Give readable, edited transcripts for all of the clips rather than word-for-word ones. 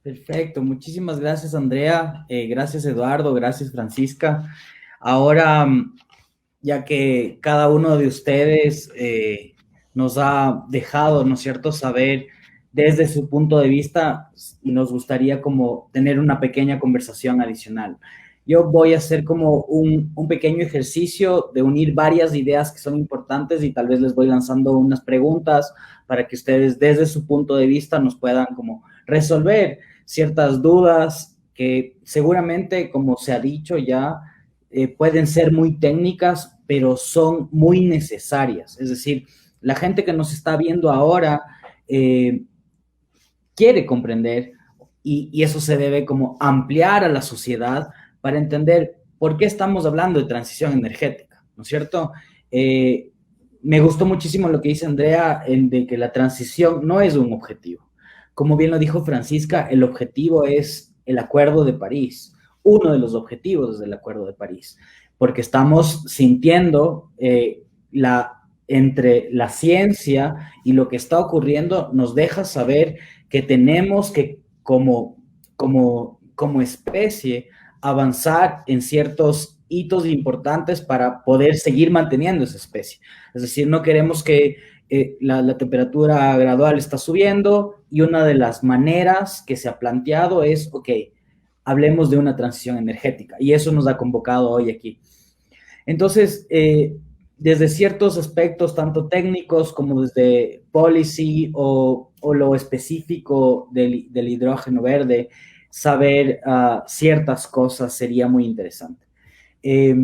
Perfecto, muchísimas gracias Andrea, gracias Eduardo, gracias Francisca. Ahora, ya que cada uno de ustedes nos ha dejado, ¿no es cierto?, saber desde su punto de vista y nos gustaría como tener una pequeña conversación adicional. Yo voy a hacer como un pequeño ejercicio de unir varias ideas que son importantes y tal vez les voy lanzando unas preguntas para que ustedes desde su punto de vista nos puedan como resolver ciertas dudas que seguramente, como se ha dicho ya, pueden ser muy técnicas, pero son muy necesarias. Es decir, la gente que nos está viendo ahora eh, quiere comprender y eso se debe como ampliar a la sociedad para entender por qué estamos hablando de transición energética, ¿no es cierto? Eh, Me gustó muchísimo lo que dice Andrea de que la transición no es un objetivo. Como bien lo dijo Francisca, el objetivo es el Acuerdo de París, uno de los objetivos del Acuerdo de París, porque estamos sintiendo entre la ciencia y lo que está ocurriendo nos deja saber que tenemos que, como especie, avanzar en ciertos hitos importantes para poder seguir manteniendo esa especie. Es decir, no queremos que la temperatura gradual está subiendo y una de las maneras que se ha planteado es, ok, hablemos de una transición energética y eso nos ha convocado hoy aquí. Entonces, desde ciertos aspectos, tanto técnicos como desde policy o lo específico del hidrógeno verde, saber ciertas cosas sería muy interesante. Eh,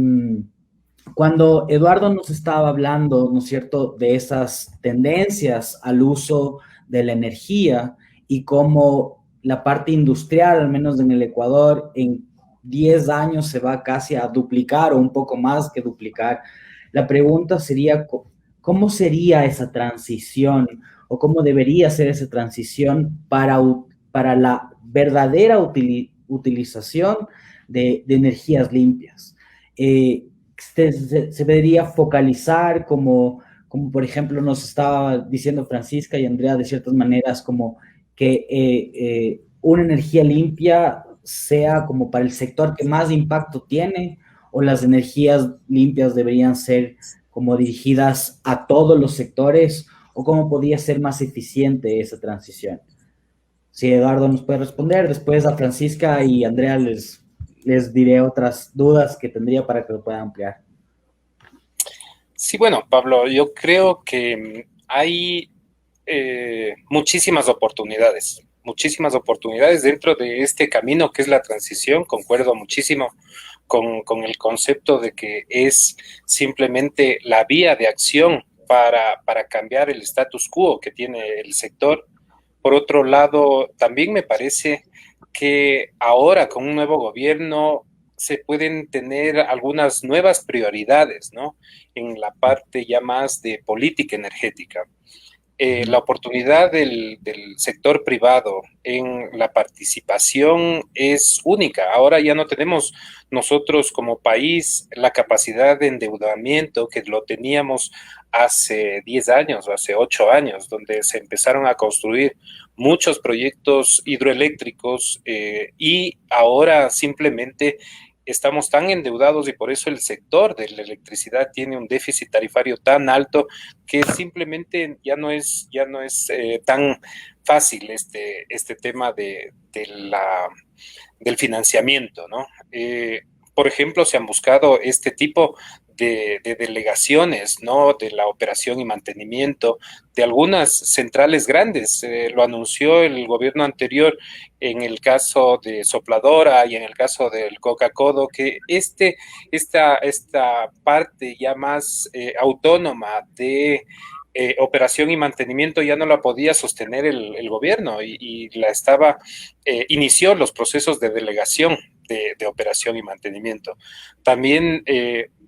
Cuando Eduardo nos estaba hablando, ¿no es cierto?, de esas tendencias al uso de la energía y cómo la parte industrial, al menos en el Ecuador, en 10 años se va casi a duplicar o un poco más que duplicar. La pregunta sería, ¿cómo sería esa transición o cómo debería ser esa transición para la verdadera utilización de energías limpias? Se debería focalizar como, por ejemplo, nos estaba diciendo Francisca y Andrea de ciertas maneras, como que una energía limpia sea como para el sector que más impacto tiene, o las energías limpias deberían ser como dirigidas a todos los sectores, o cómo podría ser más eficiente esa transición. Si Eduardo nos puede responder, después a Francisca y Andrea les diré otras dudas que tendría para que lo puedan ampliar. Sí, bueno, Pablo, yo creo que hay muchísimas oportunidades dentro de este camino que es la transición. Concuerdo muchísimo con el concepto de que es simplemente la vía de acción para cambiar el status quo que tiene el sector. Por otro lado, también me parece que ahora con un nuevo gobierno se pueden tener algunas nuevas prioridades, ¿no? En la parte ya más de política energética. La oportunidad del sector privado en la participación es única. Ahora ya no tenemos nosotros como país la capacidad de endeudamiento que lo teníamos hace 10 años o hace 8 años, donde se empezaron a construir muchos proyectos hidroeléctricos y ahora simplemente estamos tan endeudados y por eso el sector de la electricidad tiene un déficit tarifario tan alto que simplemente ya no es tan fácil este tema del financiamiento, ¿no? Por ejemplo, se han buscado este tipo de delegaciones, ¿no? De la operación y mantenimiento de algunas centrales grandes. Lo anunció el gobierno anterior en el caso de Sopladora y en el caso del Coca-Codo, que esta parte ya más autónoma de operación y mantenimiento ya no la podía sostener el gobierno y la inició los procesos de delegación de operación y mantenimiento. También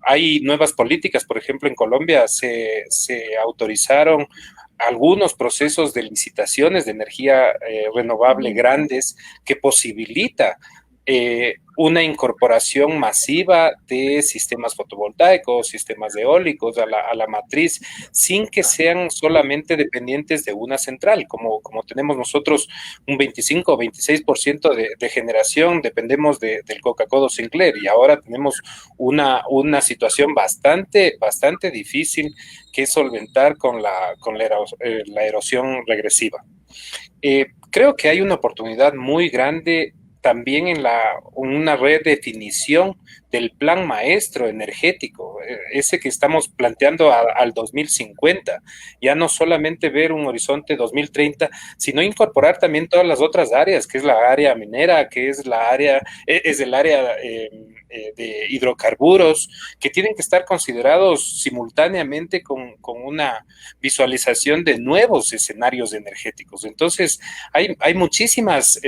hay nuevas políticas, por ejemplo, en Colombia se autorizaron algunos procesos de licitaciones de energía renovable grandes que posibilita una incorporación masiva de sistemas fotovoltaicos, sistemas eólicos a la matriz, sin que sean solamente dependientes de una central, como tenemos nosotros un 25 o 26% de generación, dependemos del Coca-Cola Sinclair, y ahora tenemos una situación bastante difícil que solventar con la erosión regresiva. Creo que hay una oportunidad muy grande también en una redefinición del plan maestro energético, ese que estamos planteando al 2050, ya no solamente ver un horizonte 2030, sino incorporar también todas las otras áreas, que es la área minera, que es es el área de hidrocarburos, que tienen que estar considerados simultáneamente con una visualización de nuevos escenarios energéticos. Entonces, hay muchísimas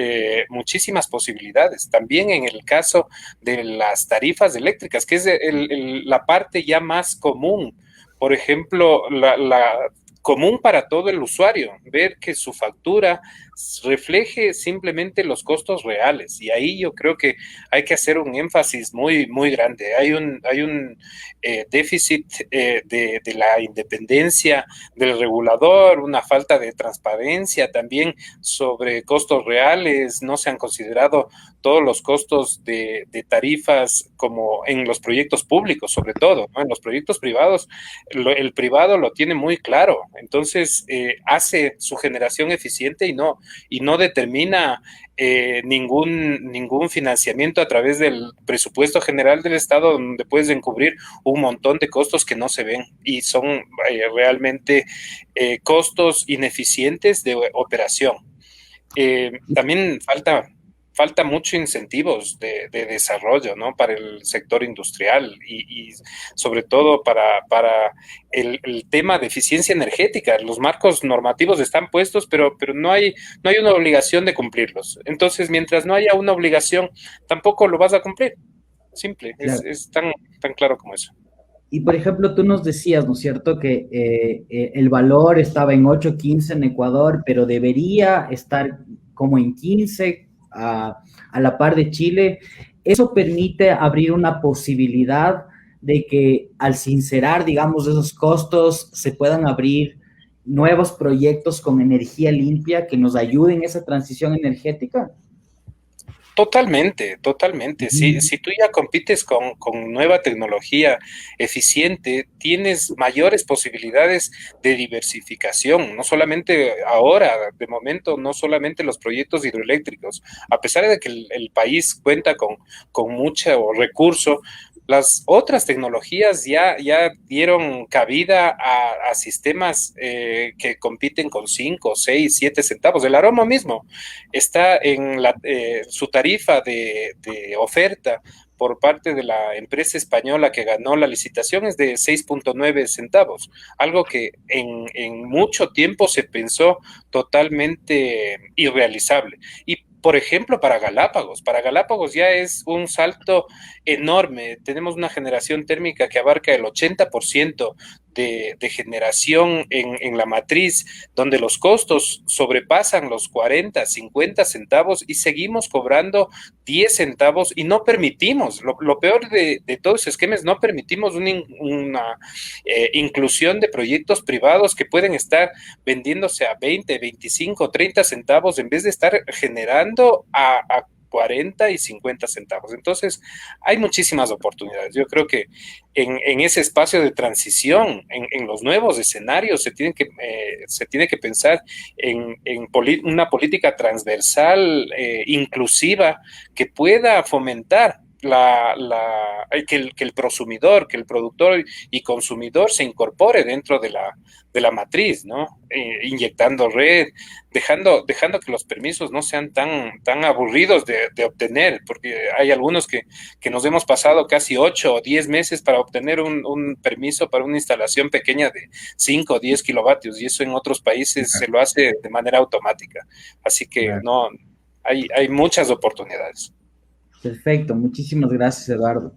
posibilidades. También en el caso de las tarifas eléctricas, que es la parte ya más común. Por ejemplo, común para todo el usuario, ver que su factura refleje simplemente los costos reales. Y ahí yo creo que hay que hacer un énfasis muy grande. Hay un déficit de la independencia del regulador, una falta de transparencia también sobre costos reales. No se han considerado todos los costos de tarifas como en los proyectos públicos, sobre todo, ¿no? En los proyectos privados, el privado lo tiene muy claro, entonces hace su generación eficiente y no determina ningún financiamiento a través del presupuesto general del Estado, donde puedes encubrir un montón de costos que no se ven y son realmente costos ineficientes de operación. También falta mucho incentivos de desarrollo, ¿no? Para el sector industrial y sobre todo para el tema de eficiencia energética. Los marcos normativos están puestos, pero no hay una obligación de cumplirlos. Entonces, mientras no haya una obligación, tampoco lo vas a cumplir. Simple, Claro. es tan claro como eso. Y por ejemplo, tú nos decías, ¿no es cierto?, que el valor estaba en 8.15 en Ecuador, pero debería estar como en 15 a la par de Chile. Eso permite abrir una posibilidad de que al sincerar, digamos, esos costos, se puedan abrir nuevos proyectos con energía limpia que nos ayuden en esa transición energética. Totalmente. Ujú. Si tú ya compites con nueva tecnología eficiente, tienes mayores posibilidades de diversificación, no solamente ahora, de momento, no solamente los proyectos hidroeléctricos. A pesar de que el país cuenta con mucho recurso, las otras tecnologías ya dieron cabida a sistemas que compiten con 5, 6, 7 centavos. El aroma mismo está en su tarifa de oferta por parte de la empresa española que ganó la licitación es de 6.9 centavos, algo que en mucho tiempo se pensó totalmente irrealizable. Y por ejemplo, para Galápagos ya es un salto enorme. Tenemos una generación térmica que abarca el 80% de generación en la matriz, donde los costos sobrepasan los 40, 50 centavos y seguimos cobrando 10 centavos y no permitimos, lo peor de todo ese esquema es no permitimos una inclusión de proyectos privados que pueden estar vendiéndose a 20, 25, 30 centavos en vez de estar generando a 40 y 50 centavos. Entonces, hay muchísimas oportunidades. Yo creo que en ese espacio de transición, en los nuevos escenarios, se tiene que pensar una política transversal, inclusiva, que pueda fomentar que el prosumidor, que el productor y consumidor se incorpore dentro de la matriz, ¿no? Inyectando red, dejando que los permisos no sean tan aburridos de obtener, porque hay algunos que nos hemos pasado casi 8 o 10 meses para obtener un permiso para una instalación pequeña de 5 o 10 kilovatios, y eso en otros países se lo hace de manera automática. Así que Claro. no, hay muchas oportunidades. Perfecto, muchísimas gracias, Eduardo.